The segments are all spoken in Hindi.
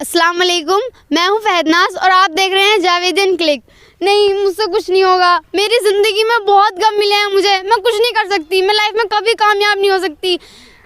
अस्सलाम वालेकुम, मैं हूं फहदनाज और आप देख रहे हैं जावेदन क्लिक। नहीं, मुझसे कुछ नहीं होगा। मेरी ज़िंदगी में बहुत गम मिले हैं मुझे। मैं कुछ नहीं कर सकती, मैं लाइफ में कभी कामयाब नहीं हो सकती।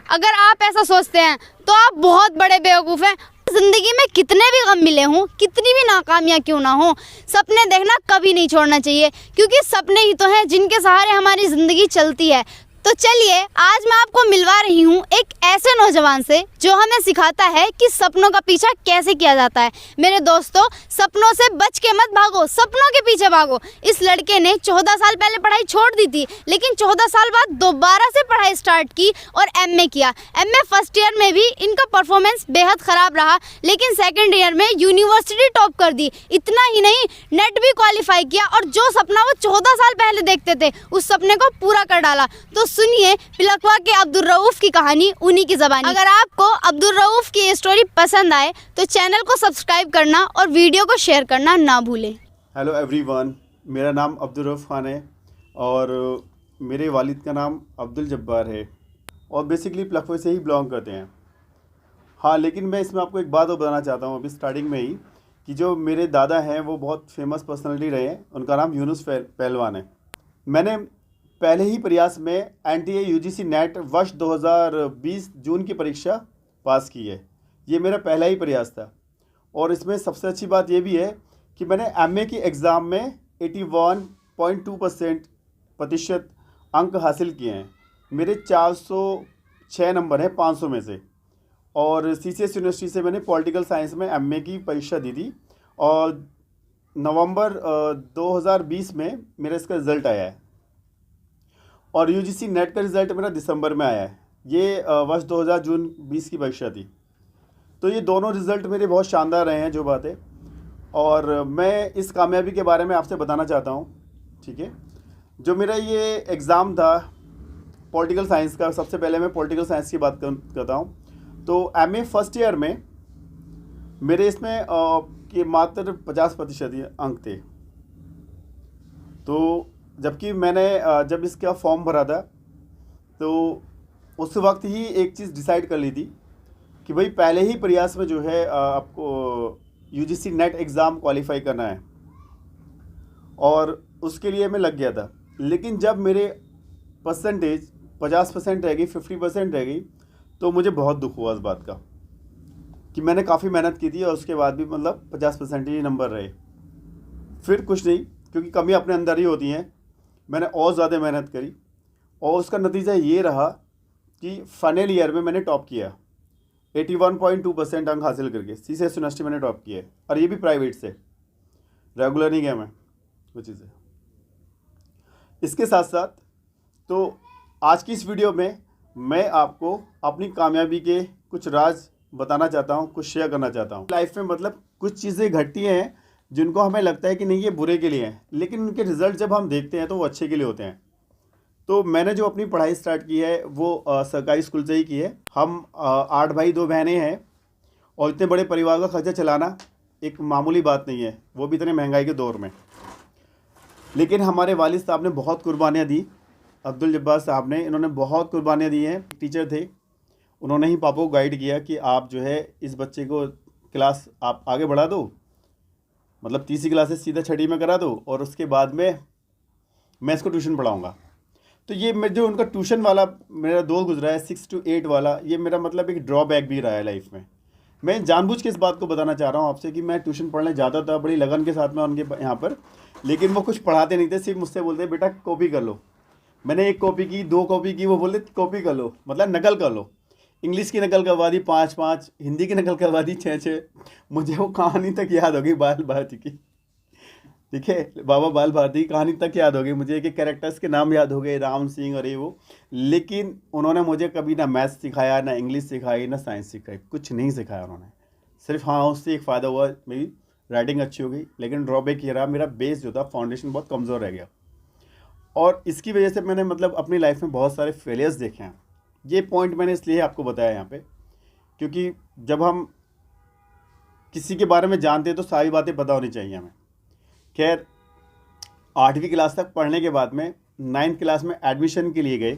अगर आप ऐसा सोचते हैं तो आप बहुत बड़े बेवकूफ़ हैं। ज़िंदगी में कितने भी गम मिले हों, कितनी भी नाकामियाँ क्यों ना हो, सपने देखना कभी नहीं छोड़ना चाहिए, क्योंकि सपने ही तो हैं जिनके सहारे हमारी ज़िंदगी चलती है। तो चलिए, आज मैं आपको मिलवा रही हूँ एक ऐसे नौजवान से जो हमें सिखाता है कि सपनों का पीछा कैसे किया जाता है। मेरे दोस्तों, सपनों से बच के मत भागो, सपनों के पीछे भागो। इस लड़के ने 14 साल पहले पढ़ाई छोड़ दी थी, लेकिन 14 साल बाद दोबारा से पढ़ाई स्टार्ट की और एमए किया। एमए फर्स्ट ईयर में भी इनका परफॉर्मेंस बेहद ख़राब रहा, लेकिन सेकेंड ईयर में यूनिवर्सिटी टॉप कर दी। इतना ही नहीं, नेट भी क्वालिफाई किया और जो सपना वो 14 साल पहले देखते थे, उस सपने को पूरा कर डाला। तो सुनिए पिलखवा के अब्दुल रऊफ की कहानी उन्हीं की ज़बानी। अगर आपको अब्दुल रऊफ की ये स्टोरी पसंद आए तो चैनल को सब्सक्राइब करना और वीडियो को शेयर करना ना भूलें। हेलो एवरीवन, मेरा नाम अब्दुल रऊफ खान है और मेरे वालिद का नाम अब्दुल जब्बार है और बेसिकली पिलखवा से ही बिलोंग करते हैं। हाँ, लेकिन मैं इसमें आपको एक बात और बताना चाहता हूँ अभी स्टार्टिंग में ही, कि जो मेरे दादा हैं वो बहुत फेमस पर्सनालिटी रहे हैं। उनका नाम यूनुस पहलवान है। मैंने पहले ही प्रयास में एनटीए यूजीसी नेट वर्ष 2020 जून की परीक्षा पास की है। ये मेरा पहला ही प्रयास था और इसमें सबसे अच्छी बात ये भी है कि मैंने एमए की एग्ज़ाम में 81.2% प्रतिशत अंक हासिल किए हैं। मेरे 406 नंबर हैं 500 में से। और सीसीएस यूनिवर्सिटी से मैंने पॉलिटिकल साइंस में एमए की परीक्षा दी थी और नवंबर 2020 में मेरा इसका रिज़ल्ट आया है और यूजीसी नेट का रिज़ल्ट मेरा दिसंबर में आया है। ये वर्ष 2020 की परीक्षा थी। तो ये दोनों रिज़ल्ट मेरे बहुत शानदार रहे हैं जो बात है, और मैं इस कामयाबी के बारे में आपसे बताना चाहता हूँ। ठीक है, जो मेरा ये एग्ज़ाम था पॉलिटिकल साइंस का, सबसे पहले मैं पॉलिटिकल साइंस की बात करता हूँ। तो एमए फर्स्ट ईयर में मेरे इसमें कि मात्र 50% अंक थे। तो जबकि मैंने जब इसका फॉर्म भरा था तो उस वक्त ही एक चीज़ डिसाइड कर ली थी कि भाई पहले ही प्रयास में जो है आपको यूजीसी नेट एग्ज़ाम क्वालिफाई करना है, और उसके लिए मैं लग गया था। लेकिन जब मेरे परसेंटेज 50% रह गई, 50% रह गई, तो मुझे बहुत दुख हुआ इस बात का कि मैंने काफ़ी मेहनत की थी और उसके बाद भी मतलब 50% ही नंबर रहे। फिर कुछ नहीं, क्योंकि कमी अपने अंदर ही होती हैं। मैंने और ज़्यादा मेहनत करी और उसका नतीजा ये रहा कि फाइनल ईयर में मैंने टॉप किया 81.2% अंक हासिल करके। सीसीएस यूनिवर्सिटी मैंने टॉप किया है, और ये भी प्राइवेट से, रेगुलर नहीं गया मैं कुछ चीज़ें। इसके साथ साथ तो आज की इस वीडियो में मैं आपको अपनी कामयाबी के कुछ राज बताना चाहता हूँ, कुछ शेयर करना चाहता हूँ। लाइफ में मतलब कुछ चीज़ें घटती हैं जिनको हमें लगता है कि नहीं ये बुरे के लिए हैं, लेकिन उनके रिज़ल्ट जब हम देखते हैं तो वो अच्छे के लिए होते हैं। तो मैंने जो अपनी पढ़ाई स्टार्ट की है वो सरकारी स्कूल से ही की है। हम 8 भाई 2 बहनें हैं और इतने बड़े परिवार का खर्चा चलाना एक मामूली बात नहीं है, वो भी इतने महंगाई के दौर में। लेकिन हमारे वालिद साहब ने बहुत कुर्बानियाँ दी, अब्दुल जब्बार साहब ने, इन्होंने बहुत कुर्बानियाँ दी हैं। टीचर थे, उन्होंने ही पापा को गाइड किया कि आप जो है इस बच्चे को क्लास आप आगे बढ़ा दो, मतलब तीसरी क्लास से सीधा छठी में करा दो और उसके बाद में मैं इसको ट्यूशन पढ़ाऊँगा। तो ये मैं जो उनका ट्यूशन वाला मेरा दौर गुजरा है 6 to 8 वाला, ये मेरा मतलब एक ड्रॉबैक भी रहा है लाइफ में। मैं जानबूझ के इस बात को बताना चाह रहा हूँ आपसे कि मैं ट्यूशन पढ़ने जाता था बड़ी लगन के साथ में उनके यहाँ पर, लेकिन वो कुछ पढ़ाते नहीं थे, सिर्फ मुझसे बोलते बेटा कॉपी कर लो। मैंने 1 कॉपी की, 2 कॉपी की, वो बोलते कॉपी कर लो, मतलब नकल कर लो। इंग्लिश की नकल करवा दी 5-5, हिंदी की नकल करवा दी 6-6। मुझे वो कहानी तक याद हो गई बाल भारती की। ठीक है, बाबा बाल भारती की कहानी तक याद हो गई मुझे, एक कैरेक्टर्स के नाम याद हो गए, राम सिंह और ये वो। लेकिन उन्होंने मुझे कभी ना मैथ्स सिखाया, ना इंग्लिश सिखाई, ना साइंस सिखाई, कुछ नहीं सिखाया उन्होंने। सिर्फ हाँ, उससे एक फ़ायदा हुआ, मेरी राइटिंग अच्छी हो गई, लेकिन ड्रॉबैक ये रहा, मेरा बेस जो था, फाउंडेशन बहुत कमज़ोर रह गया। और इसकी वजह से मैंने मतलब अपनी लाइफ में बहुत सारे फेलियर्स देखे हैं। ये पॉइंट मैंने इसलिए आपको बताया यहाँ पे, क्योंकि जब हम किसी के बारे में जानते हैं तो सारी बातें पता होनी चाहिए हमें। खैर, 8वीं क्लास तक पढ़ने के बाद में 9th क्लास में एडमिशन के लिए गए,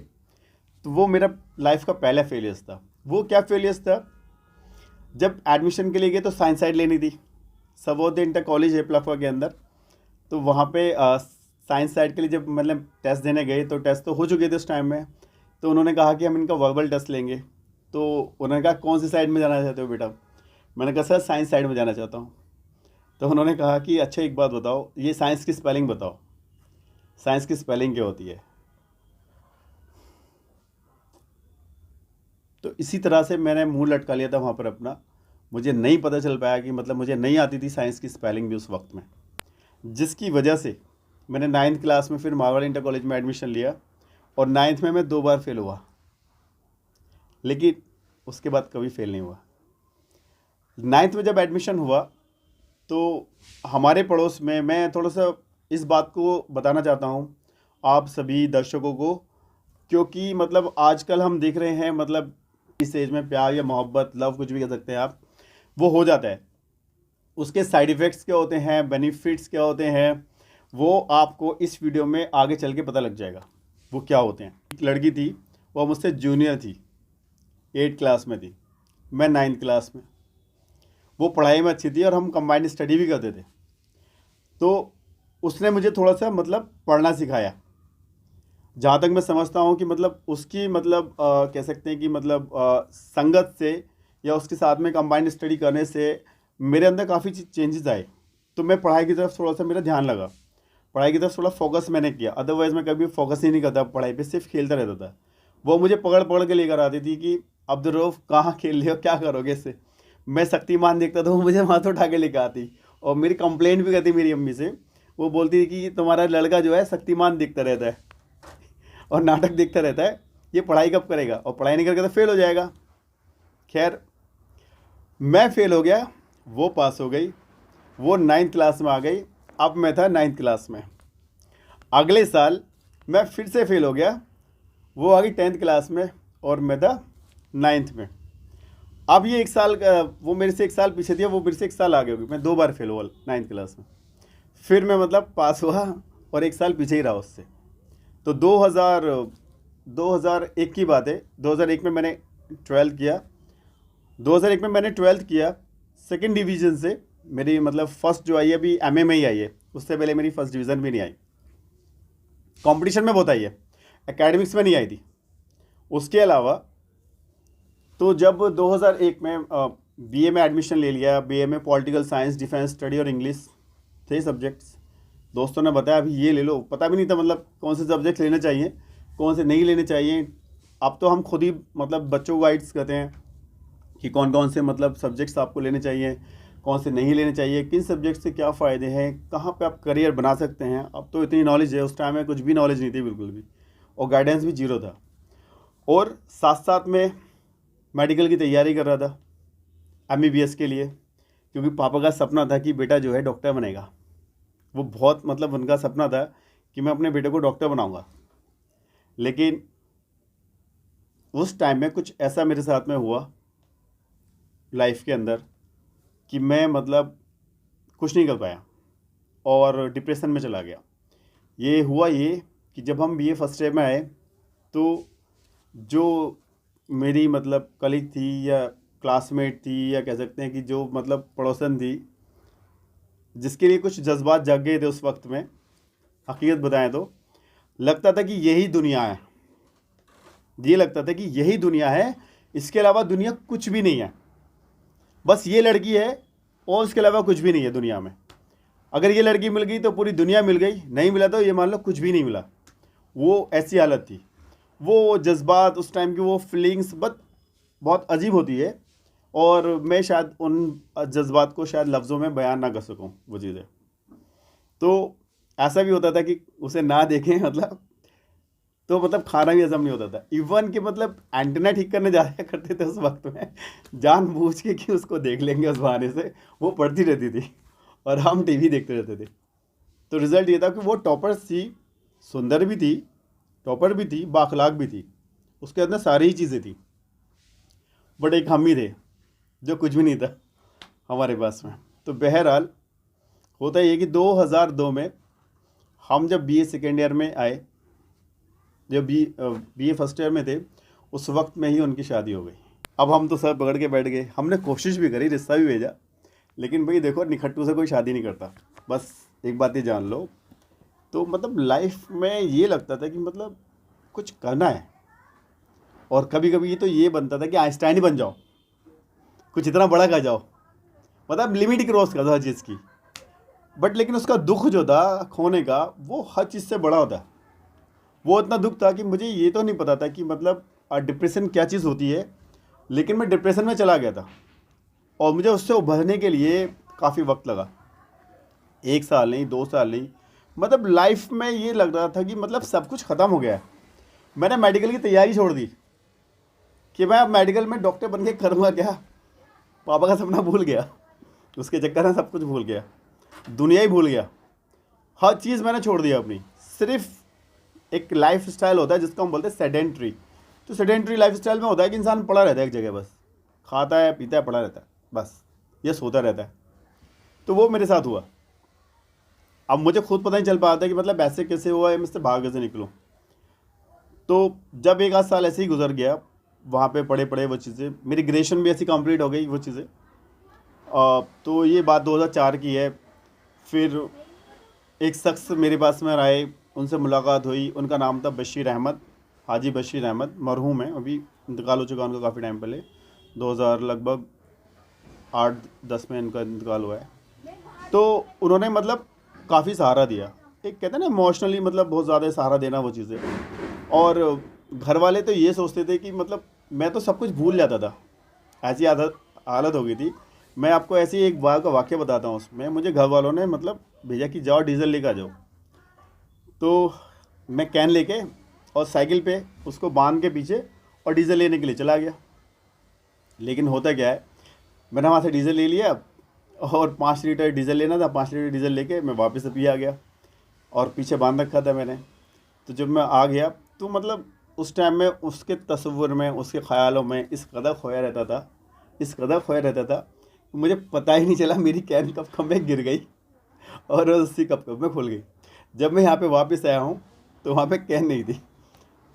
तो वो मेरा लाइफ का पहला फेलियर्स था। वो क्या फेलियर्स था, जब एडमिशन के लिए गए तो साइंस साइड लेनी थी। सर्वोदय इंटर कॉलेज है प्लफवा के अंदर, तो वहाँ पे साइंस साइड के लिए जब मतलब टेस्ट देने गए तो टेस्ट तो हो चुके थे उस टाइम में, तो उन्होंने कहा कि हम इनका वर्बल टेस्ट लेंगे। तो उन्होंने कहा कौन सी साइड में जाना चाहते हो बेटा? मैंने कहा सर साइंस साइड में जाना चाहता हूँ। तो उन्होंने कहा कि अच्छा एक बात बताओ, ये साइंस की स्पेलिंग बताओ, साइंस की स्पेलिंग क्या होती है? तो इसी तरह से मैंने मुंह लटका लिया था वहाँ पर अपना। मुझे नहीं पता चल पाया कि मतलब मुझे नहीं आती थी साइंस की स्पेलिंग भी उस वक्त में, जिसकी वजह से मैंने 9th क्लास में फिर मारवाड़ इंटर कॉलेज में एडमिशन लिया और 9th में मैं 2 बार फेल हुआ, लेकिन उसके बाद कभी फेल नहीं हुआ। 9th में जब एडमिशन हुआ तो हमारे पड़ोस में, मैं थोड़ा सा इस बात को बताना चाहता हूँ आप सभी दर्शकों को, क्योंकि मतलब आजकल हम देख रहे हैं मतलब इस एज में प्यार या मोहब्बत, लव, कुछ भी कह सकते हैं आप, वो हो जाता है। उसके साइड इफ़ेक्ट्स क्या होते हैं, बेनिफिट्स क्या होते हैं, वो आपको इस वीडियो में आगे चल के पता लग जाएगा वो क्या होते हैं। एक लड़की थी, वो मुझसे जूनियर थी, 8th क्लास में थी, मैं 9th क्लास में। वो पढ़ाई में अच्छी थी और हम कंबाइंड स्टडी भी करते थे। तो उसने मुझे थोड़ा सा मतलब पढ़ना सिखाया। जहाँ तक मैं समझता हूँ कि मतलब उसकी मतलब कह सकते हैं कि मतलब संगत से या उसके साथ में कंबाइंड स्टडी करने से मेरे अंदर काफ़ी चेंजेस आए। तो मैं पढ़ाई की तरफ थोड़ा सा मेरा ध्यान लगा, पढ़ाई की तरफ थोड़ा फोकस मैंने किया। अदरवाइज़ मैं कभी फोकस ही नहीं करता पढ़ाई पे, सिर्फ खेलता रहता था। वो मुझे पकड़ पकड़ के लेकर आती थी कि अब्दुर्रऊफ कहाँ खेल रहे हो, क्या करोगे इससे। मैं शक्तिमान देखता था, वो मुझे हाथ उठा के लेकर आती और मेरी कंप्लेंट भी करती मेरी अम्मी से। वो बोलती थी कि तुम्हारा लड़का जो है शक्तिमान दिखता रहता है और नाटक देखता रहता है, ये पढ़ाई कब करेगा, और पढ़ाई नहीं करके तो फेल हो जाएगा। खैर मैं फेल हो गया, वो पास हो गई, वो 9th क्लास में आ गई। अब मैं था 9th क्लास में। अगले साल मैं फिर से फेल हो गया, वो आ गई 10th क्लास में और मैं था 9th में। अब ये 1 साल का, वो मेरे से 1 साल पीछे थी, वो मेरे से 1 साल आगे हो गई। मैं 2 बार फेल हुआ 9th क्लास में। फिर मैं मतलब पास हुआ और 1 साल पीछे ही रहा उससे। तो 2001 की बात है, 2001 में मैंने 12th किया। 2001 में मैंने 12th किया, सेकंड डिवीज़न से। मेरी मतलब फर्स्ट जो आई है अभी एमए में ही आई है, उससे पहले मेरी फर्स्ट डिवीज़न भी नहीं आई। कंपटीशन में बहुत आई है, एकेडमिक्स में नहीं आई थी। उसके अलावा तो जब 2001 में बीए में एडमिशन ले लिया, बीए में पॉलिटिकल साइंस, डिफेंस स्टडी और इंग्लिश थे सब्जेक्ट्स। दोस्तों ने बताया अभी ये ले लो, पता भी नहीं था मतलब कौन से सब्जेक्ट लेने चाहिए, कौन से नहीं लेने चाहिए। अब तो हम खुद ही मतलब बच्चों को गाइड्स करते हैं कि कौन कौन से मतलब सब्जेक्ट्स आपको लेने चाहिए, कौन से नहीं लेने चाहिए, किन सब्जेक्ट से क्या फ़ायदे हैं, कहाँ पे आप करियर बना सकते हैं। अब तो इतनी नॉलेज है, उस टाइम में कुछ भी नॉलेज नहीं थी बिल्कुल भी, और गाइडेंस भी जीरो था। और साथ साथ में मेडिकल की तैयारी कर रहा था MBBS के लिए, क्योंकि पापा का सपना था कि बेटा जो है डॉक्टर बनेगा। वो बहुत मतलब उनका सपना था कि मैं अपने बेटे को डॉक्टर बनाऊंगा। लेकिन उस टाइम में कुछ ऐसा मेरे साथ में हुआ लाइफ के अंदर कि मैं मतलब कुछ नहीं कर पाया और डिप्रेशन में चला गया। ये हुआ ये कि जब हम BA फर्स्ट ईयर में आए तो जो मेरी मतलब कलीग थी या क्लासमेट थी या कह सकते हैं कि जो मतलब पड़ोसन थी, जिसके लिए कुछ जज्बात जग गए थे उस वक्त में, हकीकत बताएं तो लगता था कि यही दुनिया है। ये लगता था कि यही दुनिया है, इसके अलावा दुनिया कुछ भी नहीं है। बस ये लड़की है और उसके अलावा कुछ भी नहीं है दुनिया में। अगर ये लड़की मिल गई तो पूरी दुनिया मिल गई, नहीं मिला तो ये मान लो कुछ भी नहीं मिला। वो ऐसी हालत थी। वो जज्बात, उस टाइम की वो फीलिंग्स बहुत अजीब होती है, और मैं शायद उन जज्बात को शायद लफ्ज़ों में बयान ना कर सकूं वो चीज़ें। तो ऐसा भी होता था कि उसे ना देखें मतलब, तो मतलब खाना भी हजम नहीं होता था। इवन कि मतलब एंटीना ठीक करने जाया करते थे उस वक्त में, जानबूझ के कि उसको देख लेंगे उस बहाने से। वो पढ़ती रहती थी और हम टीवी देखते रहते थे। तो रिज़ल्ट ये था कि वो टॉपर थी, सुंदर भी थी, टॉपर भी थी, बाखलाक भी थी, उसके अंदर सारी ही चीज़ें थी। बट एक हम ही थे जो कुछ भी नहीं था हमारे पास में। तो बहरहाल होता ये कि 2002 में हम जब BA सेकेंड ईयर में आए, जब BA फर्स्ट ईयर में थे, उस वक्त में ही उनकी शादी हो गई। अब हम तो सर पकड़ के बैठ गए, हमने कोशिश भी करी, रिश्ता भी भेजा, लेकिन भाई देखो निखट्टू से कोई शादी नहीं करता, बस एक बात ये जान लो। तो मतलब लाइफ में ये लगता था कि मतलब कुछ करना है, और कभी कभी तो ये बनता था कि आइंस्टाइन ही बन जाओ, कुछ इतना बड़ा कर जाओ, मतलब लिमिट ही क्रॉस कर दो हर चीज़ की। बट लेकिन उसका दुख जो था खोने का, वो हर चीज़ से बड़ा होता है। वो इतना दुख था कि मुझे ये तो नहीं पता था कि मतलब डिप्रेशन क्या चीज़ होती है, लेकिन मैं डिप्रेशन में चला गया था, और मुझे उससे उभरने के लिए काफ़ी वक्त लगा, 1 साल नहीं, 2 साल नहीं, मतलब लाइफ में ये लग रहा था कि मतलब सब कुछ ख़त्म हो गया है। मैंने मेडिकल की तैयारी छोड़ दी कि मैं अब मेडिकल में डॉक्टर बन के करूँगा क्या, पापा का सपना भूल गया, उसके चक्कर में सब कुछ भूल गया, दुनिया ही भूल गया, हर चीज़ मैंने छोड़ दिया अपनी। सिर्फ एक लाइफ स्टाइल होता है जिसको हम बोलते हैं सेडेंट्री। तो सेडेंट्री लाइफ स्टाइल में होता है कि इंसान पड़ा रहता है एक जगह, बस खाता है पीता है पड़ा रहता है, बस ये सोता रहता है। तो वो मेरे साथ हुआ। अब मुझे खुद पता नहीं चल पाता कि मतलब ऐसे कैसे हुआ, मैं इससे बाहर कैसे निकलूँ। तो जब 1 आध साल ऐसे ही गुजर गया, वहाँ पे पढ़े पढ़े वो चीज़ें, मेरी ग्रेजुएशन भी ऐसी कंप्लीट हो गई वो चीज़ें। तो ये बात 2004 की है। फिर एक शख्स मेरे पास में आए, उनसे मुलाकात हुई, उनका नाम था बशीर अहमद, हाजी बशीर अहमद, मरहूम है, अभी इंतकाल हो चुका उनका काफ़ी टाइम पहले, 2000 लगभग 8-10 में इनका इंतकाल हुआ है। तो उन्होंने मतलब काफ़ी सहारा दिया, एक कहते हैं ना इमोशनली, मतलब बहुत ज़्यादा सहारा देना वो चीज़ें। और घर वाले तो ये सोचते थे कि मतलब मैं तो सब कुछ भूल जाता था, ऐसी हालत हो गई थी। मैं आपको ऐसी एक बार का वाक़या बताता हूँ, उसमें मुझे घर वालों ने मतलब भेजा कि जाओ डीजल लेकर आ जाओ। तो मैं कैन लेके और साइकिल पे उसको बांध के पीछे और डीजल लेने के लिए चला गया। लेकिन होता क्या है, मैंने वहाँ से डीजल ले लिया, और 5 लीटर डीजल लेना था, 5 लीटर डीजल लेके मैं वापस से आ गया, और पीछे बांध रखा था मैंने। तो जब मैं आ गया तो मतलब उस टाइम में उसके तस्वुर में, उसके ख़्यालों में इस कदर खोया रहता था, इस कदर खोया रहता था, मुझे पता ही नहीं चला मेरी कैन कब में गिर गई और उसी कब में खुल गई। जब मैं यहाँ पे वापस आया हूँ तो वहाँ पे कैन नहीं थी।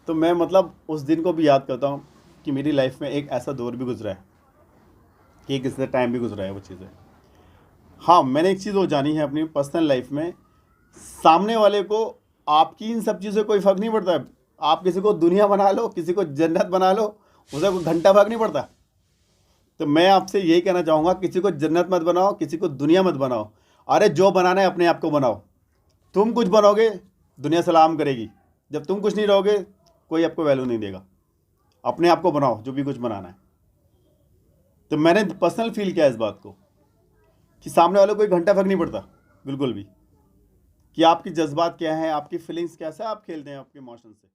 तो मैं मतलब उस दिन को भी याद करता हूँ कि मेरी लाइफ में एक ऐसा दौर भी गुजरा है, कि एक ऐसा टाइम भी गुजरा है वो चीज़ें। हाँ, मैंने एक चीज़ वो जानी है अपनी पर्सनल लाइफ में, सामने वाले को आपकी इन सब चीज़ों से कोई फ़र्क नहीं पड़ता है। आप किसी को दुनिया बना लो, किसी को जन्नत बना लो, उसे कोई घंटा फ़र्क नहीं पड़ता। तो मैं आपसे यही कहना चाहूँगा, किसी को जन्नत मत बनाओ, किसी को दुनिया मत बनाओ। अरे जो बनाना है अपने आप को बनाओ। तुम कुछ बनोगे, दुनिया सलाम करेगी। जब तुम कुछ नहीं रहोगे, कोई आपको वैल्यू नहीं देगा। अपने आप को बनाओ जो भी कुछ बनाना है। तो मैंने पर्सनल फील किया इस बात को, कि सामने वाले को कोई घंटा फ़र्क नहीं पड़ता बिल्कुल भी, कि आपकी जज्बात क्या हैं, आपकी फीलिंग्स कैसे आप खेलते हैं आपके इमोशन से।